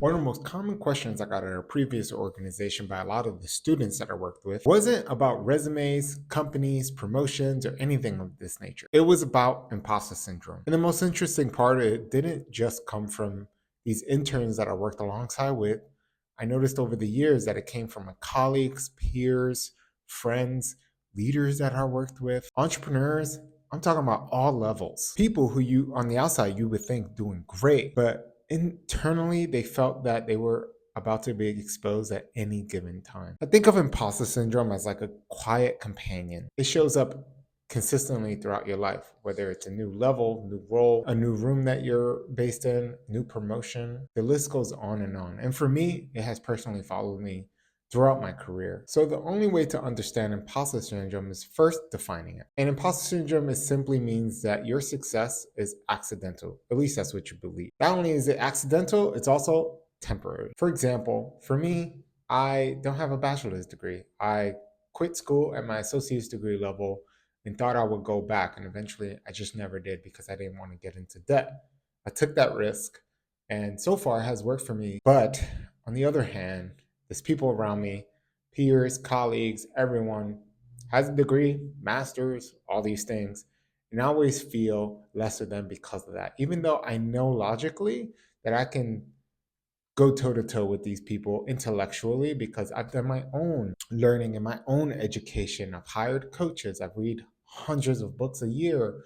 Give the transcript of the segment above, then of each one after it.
One of the most common questions I got at a previous organization by a lot of the students that I worked with wasn't about resumes, companies, promotions, or anything of this nature. It was about imposter syndrome. And the most interesting part, it didn't just come from these interns that I worked alongside with. I noticed over the years that it came from my colleagues, peers, friends, leaders that I worked with, entrepreneurs. I'm talking about all levels. People who you on the outside you would think doing great, but internally they felt that they were about to be exposed at any given time. I think of imposter syndrome as like a quiet companion. It shows up consistently throughout your life, whether it's a new level, new role, a new room that you're based in, new promotion. The list goes on and on. And for me, it has personally followed me throughout my career. So the only way to understand imposter syndrome is first defining it. And imposter syndrome is simply means that your success is accidental. At least that's what you believe. Not only is it accidental, it's also temporary. For example, for me, I don't have a bachelor's degree. I quit school at my associate's degree level and thought I would go back. And eventually I just never did because I didn't want to get into debt. I took that risk and so far it has worked for me. But on the other hand, there's people around me, peers, colleagues, everyone has a degree, masters, all these things. And I always feel lesser than because of that. Even though I know logically that I can go toe to toe with these people intellectually because I've done my own learning and my own education. I've hired coaches, I've read hundreds of books a year.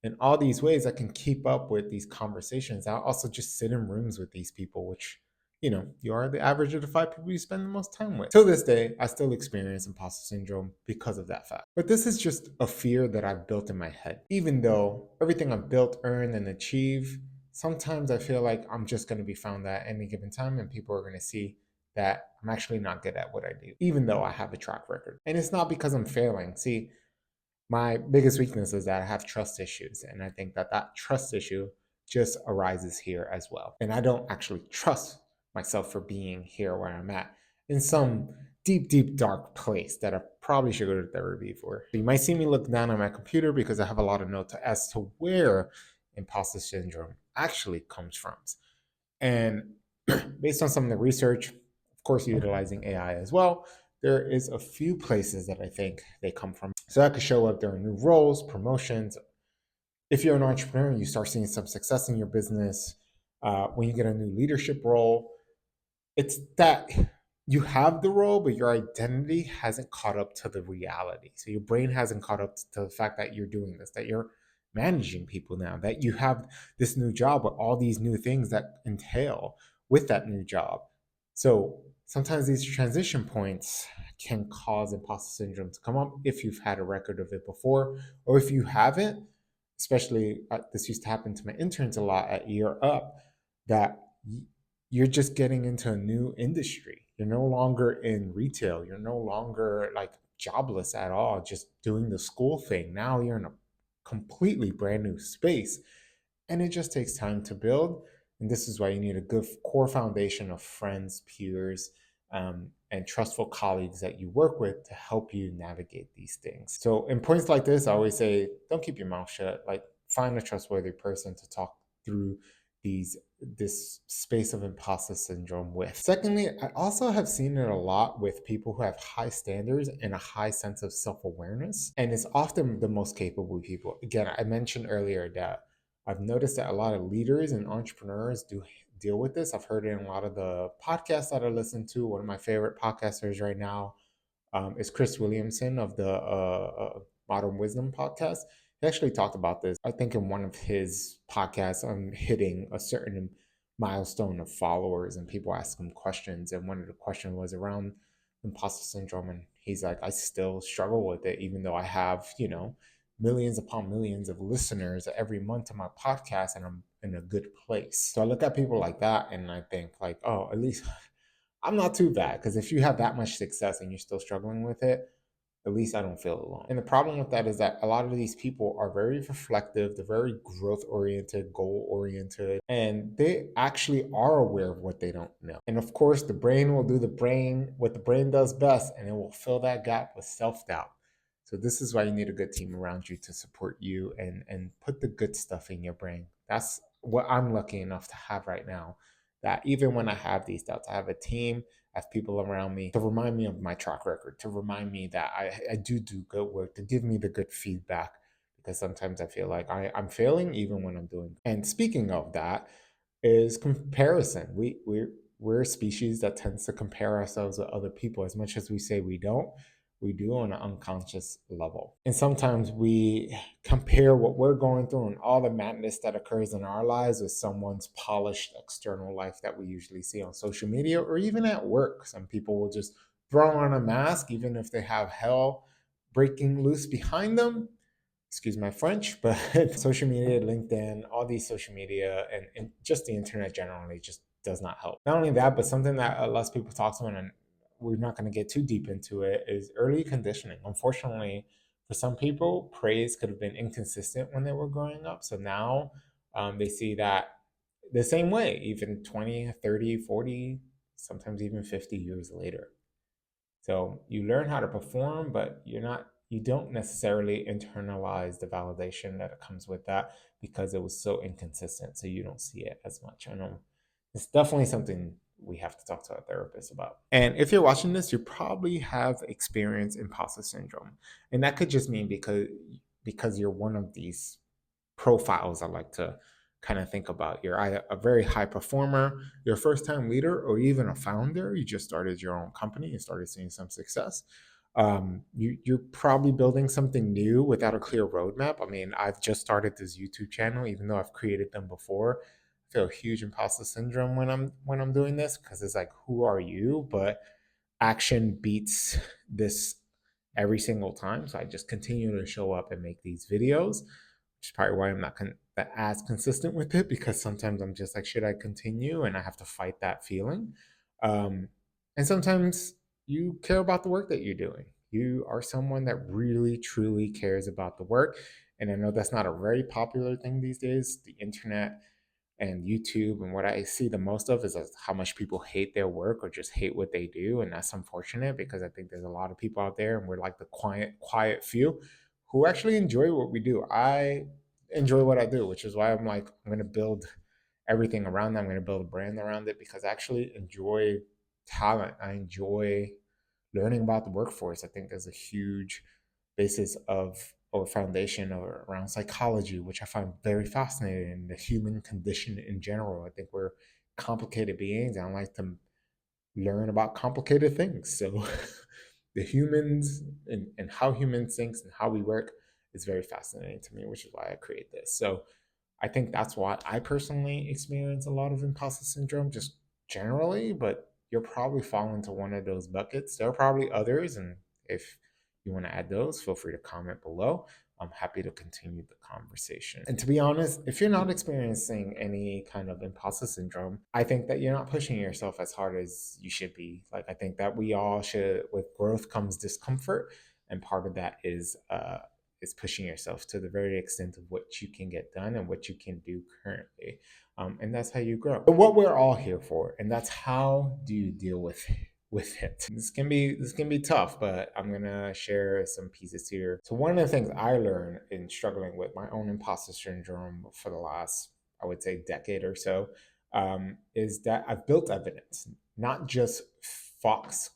In all these ways, I can keep up with these conversations. I also just sit in rooms with these people, which, you are the average of the five people you spend the most time with. Till this day, I still experience imposter syndrome because of that fact. But this is just a fear that I've built in my head. Even though everything I've built, earned, and achieved, sometimes I feel like I'm just going to be found at any given time and people are going to see that I'm actually not good at what I do, even though I have a track record. And it's not because I'm failing. See, my biggest weakness is that I have trust issues. And I think that that trust issue just arises here as well. And I don't actually trust myself for being here where I'm at in some deep, deep, dark place that I probably should go to therapy for. You might see me look down on my computer because I have a lot of notes as to where imposter syndrome actually comes from. And based on some of the research, of course, utilizing AI as well, there is a few places that I think they come from. So that could show up during new roles, promotions. If you're an entrepreneur and you start seeing some success in your business, when you get a new leadership role, it's that you have the role, but your identity hasn't caught up to the reality. So your brain hasn't caught up to the fact that you're doing this, that you're managing people now, that you have this new job with all these new things that entail with that new job. So sometimes these transition points can cause imposter syndrome to come up if you've had a record of it before, or if you haven't, especially this used to happen to my interns a lot at Year Up, that you're just getting into a new industry. You're no longer in retail. You're no longer like jobless at all, just doing the school thing. Now you're in a completely brand new space. And it just takes time to build. And this is why you need a good core foundation of friends, peers, and trustful colleagues that you work with to help you navigate these things. So, in points like this, I always say, don't keep your mouth shut. Like, find a trustworthy person to talk through this space of imposter syndrome with. Secondly, I also have seen it a lot with people who have high standards and a high sense of self-awareness, and it's often the most capable people. Again, I mentioned earlier that I've noticed that a lot of leaders and entrepreneurs do deal with this. I've heard it in a lot of the podcasts that I listen to. One of my favorite podcasters right now is Chris Williamson of the Modern Wisdom podcast. He actually talked about this, I think, in one of his podcasts on hitting a certain milestone of followers and people ask him questions. And one of the questions was around imposter syndrome. And he's like, I still struggle with it, even though I have, millions upon millions of listeners every month to my podcast and I'm in a good place. So I look at people like that and I think like, oh, at least I'm not too bad, because if you have that much success and you're still struggling with it, at least I don't feel alone. And the problem with that is that a lot of these people are very reflective, they're very growth oriented, goal oriented, and they actually are aware of what they don't know. And of course, the brain will do what the brain does best, and it will fill that gap with self doubt. So this is why you need a good team around you to support you and put the good stuff in your brain. That's what I'm lucky enough to have right now. that even when I have these doubts, I have a team, I have people around me to remind me of my track record, to remind me that I do good work, to give me the good feedback, because sometimes I feel like I'm failing even when I'm doing. And speaking of that, is comparison. We're a species that tends to compare ourselves with other people. As much as we say we don't, we do on an unconscious level. And sometimes we compare what we're going through and all the madness that occurs in our lives with someone's polished external life that we usually see on social media or even at work. Some people will just throw on a mask even if they have hell breaking loose behind them. Excuse my French, but social media, LinkedIn, all these social media, and just the internet generally just does not help. Not only that, but something that less people talk about, and we're not going to get too deep into it, is early conditioning. Unfortunately, for some people, praise could have been inconsistent when they were growing up. So now they see that the same way, even 20, 30, 40, sometimes even 50 years later. So you learn how to perform, but you don't necessarily internalize the validation that comes with that because it was so inconsistent. So you don't see it as much. I know it's definitely something we have to talk to our therapist about. And if you're watching this, you probably have experienced imposter syndrome. And that could just mean because you're one of these profiles I like to kind of think about. You're either a very high performer, you're a first time leader, or even a founder. You just started your own company and started seeing some success. You're probably building something new without a clear roadmap. I mean, I've just started this YouTube channel, even though I've created them before. I feel a huge imposter syndrome when I'm doing this because it's like, who are you? But action beats this every single time. So I just continue to show up and make these videos, which is probably why I'm not as consistent with it because sometimes I'm just like, should I continue? And I have to fight that feeling. Um, and sometimes you care about the work that you're doing. You are someone that really, truly cares about the work. And I know that's not a very popular thing these days. The internet and YouTube, and what I see the most of is how much people hate their work or just hate what they do, and that's unfortunate because I think there's a lot of people out there, and we're like the quiet few who actually enjoy what we do. I enjoy what I do, which is why I'm like I'm going to build everything around that. I'm going to build a brand around it because I actually enjoy talent. I enjoy learning about the workforce. I think there's a huge basis of or foundation or around psychology, which I find very fascinating, and the human condition in general. I think we're complicated beings, and I like to learn about complicated things. So the humans and how humans think and how we work is very fascinating to me, which is why I create this. So I think that's why I personally experience a lot of imposter syndrome, just generally, but you'll probably fall into one of those buckets. There are probably others, and if you want to add those, feel free to comment below. I'm happy to continue the conversation. And to be honest, if you're not experiencing any kind of imposter syndrome, I think that you're not pushing yourself as hard as you should be. Like, I think that we all should, with growth comes discomfort, and part of that is pushing yourself to the very extent of what you can get done and what you can do currently. And that's how you grow. But what we're all here for, and that's how do you deal with it. This can be tough, but I'm gonna share some pieces here. So one of the things I learned in struggling with my own imposter syndrome for the last, I would say, decade or so, is that I've built evidence, not just Fox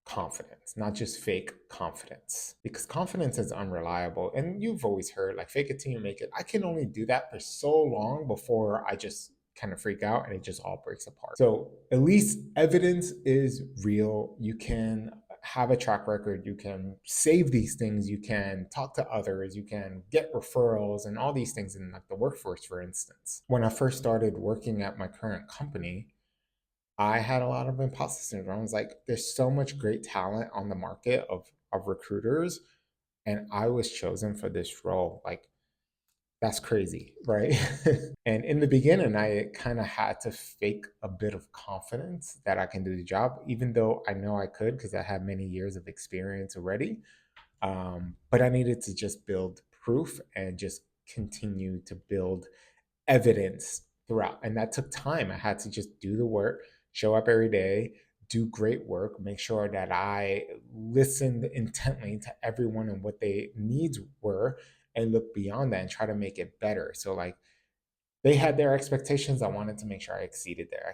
confidence, not just fake confidence. Because confidence is unreliable. And you've always heard, like, fake it till you make it. I can only do that for so long before I just kind of freak out and it just all breaks apart. So at least evidence is real. You can have a track record. You can save these things. You can talk to others. You can get referrals and all these things in like the workforce, for instance. When I first started working at my current company, I had a lot of imposter syndrome. It's like there's so much great talent on the market of recruiters, and I was chosen for this role. Like that's crazy, right? And in the beginning, I kind of had to fake a bit of confidence that I can do the job, even though I know I could because I had many years of experience already. But I needed to just build proof and just continue to build evidence throughout. And that took time. I had to just do the work, show up every day, do great work, make sure that I listened intently to everyone and what their needs were and look beyond that and try to make it better. So like They had their expectations. I wanted to make sure I exceeded their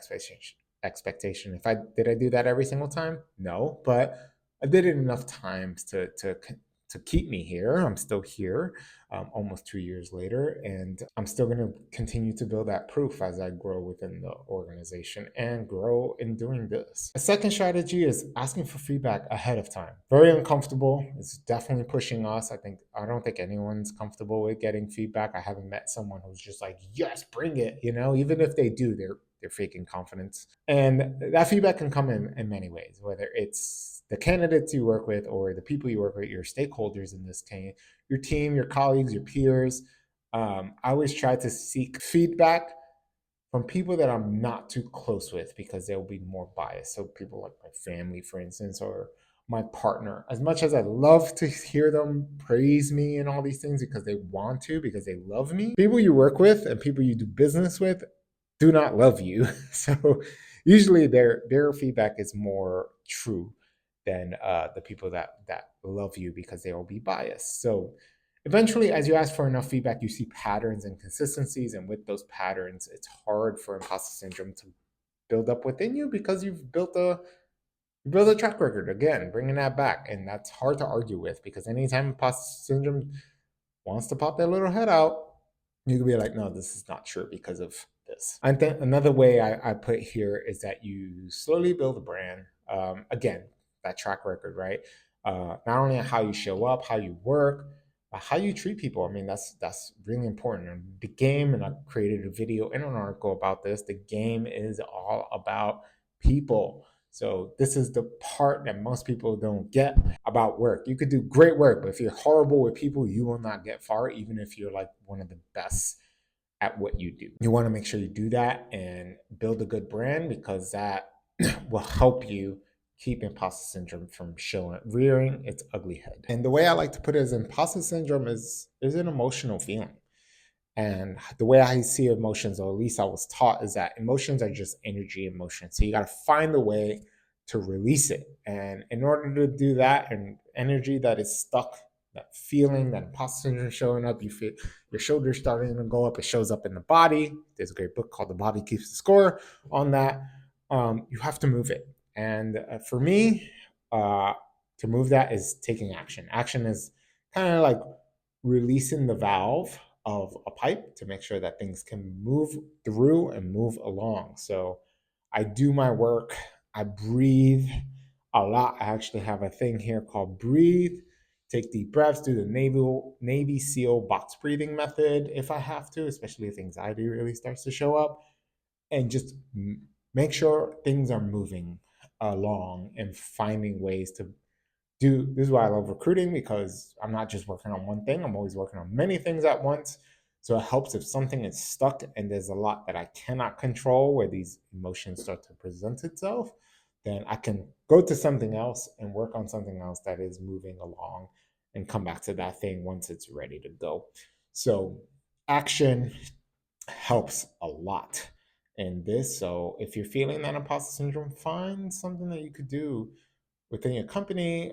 expectation. If I did, I do that every single time? No, but I did it enough times to keep me here. I'm still here, almost 2 years later, and I'm still going to continue to build that proof as I grow within the organization and grow in doing this. A second strategy is asking for feedback ahead of time. Very uncomfortable. It's definitely pushing us. I don't think anyone's comfortable with getting feedback. I haven't met someone who's just like, yes, bring it. Even if they do, they're faking confidence. And that feedback can come in many ways, whether it's the candidates you work with or the people you work with, your stakeholders in this case, your team, your colleagues, your peers. I always try to seek feedback from people that I'm not too close with because they'll be more biased. So people like my family, for instance, or my partner. As much as I love to hear them praise me and all these things because they want to, because they love me, people you work with and people you do business with do not love you. So usually their feedback is more true than the people that love you because they will be biased. So eventually, as you ask for enough feedback, you see patterns and consistencies, and with those patterns, it's hard for imposter syndrome to build up within you because you build a track record. Again, bringing that back, and that's hard to argue with because anytime imposter syndrome wants to pop their little head out, you can be like, no, this is not true because of this. I think another way I put here is that you slowly build a brand. Again, that track record, right? Not only how you show up, how you work, but how you treat people. I mean, that's really important. And the game, and I created a video and an article about this. The game is all about people. So this is the part that most people don't get about work. You could do great work, but if you're horrible with people, you will not get far, even if you're like one of the best at what you do. You want to make sure you do that and build a good brand because that will help you keep imposter syndrome from rearing its ugly head. And the way I like to put it is imposter syndrome is an emotional feeling. And the way I see emotions, or at least I was taught, is that emotions are just energy in motion. So you got to find a way to release it. And in order to do that, and energy that is stuck, that feeling, that imposter syndrome showing up, you feel your shoulders starting to go up, it shows up in the body. There's a great book called The Body Keeps the Score on that. You have to move it. And for me, uh, to move that is taking action. Action is kind of like releasing the valve of a pipe to make sure that things can move through and move along. So I do my work, I breathe a lot. I actually have a thing here called breathe. Take deep breaths, do the Navy SEAL box breathing method if I have to, especially if anxiety really starts to show up, and just make sure things are moving along and finding ways to do. This is why I love recruiting, because I'm not just working on one thing, I'm always working on many things at once. So it helps if something is stuck and there's a lot that I cannot control where these emotions start to present itself, then I can go to something else and work on something else that is moving along and come back to that thing once it's ready to go. So action helps a lot in this. So if you're feeling that imposter syndrome, find something that you could do within your company,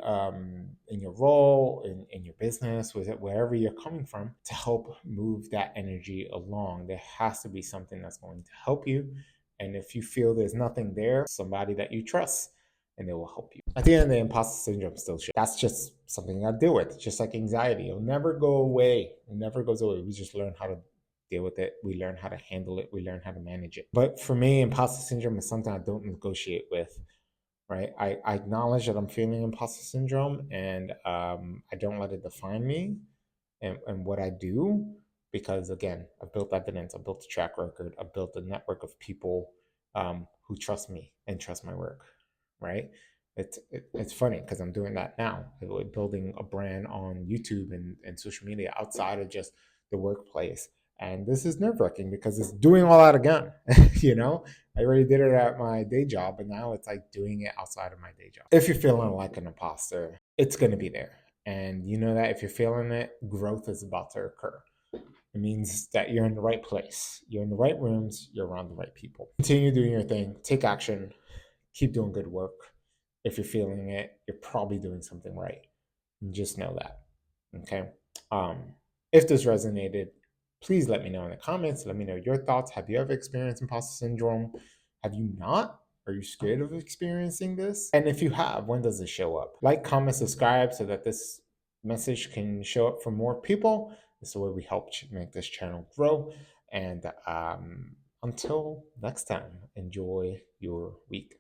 in your role, in your business, with it, wherever you're coming from, to help move that energy along. There has to be something that's going to help you. And if you feel there's nothing there, somebody that you trust, and they will help you. At the end, the imposter syndrome still shows. That's just something I deal with, just like anxiety. It'll never go away. It never goes away. We just learn how to deal with it. We learn how to handle it. We learn how to manage it. But for me, imposter syndrome is something I don't negotiate with, right? I acknowledge that I'm feeling imposter syndrome, and I don't let it define me and what I do, because again, I've built evidence, I've built a track record, I've built a network of people who trust me and trust my work, right? It's funny because I'm doing that now, building a brand on YouTube and social media outside of just the workplace. And this is nerve wracking because it's doing all that again. you know, I already did it at my day job, and now it's like doing it outside of my day job. If you're feeling like an imposter, it's going to be there. And you know that if you're feeling it, growth is about to occur. It means that you're in the right place. You're in the right rooms. You're around the right people. Continue doing your thing. Take action. Keep doing good work. If you're feeling it, you're probably doing something right. Just know that. Okay. Um, if this resonated, Please let me know in the comments. Let me know your thoughts. Have you ever experienced imposter syndrome? Have you not? Are you scared of experiencing this? And if you have, when does it show up? Like, comment, subscribe so that this message can show up for more people. This is the way we help make this channel grow. And until next time, enjoy your week.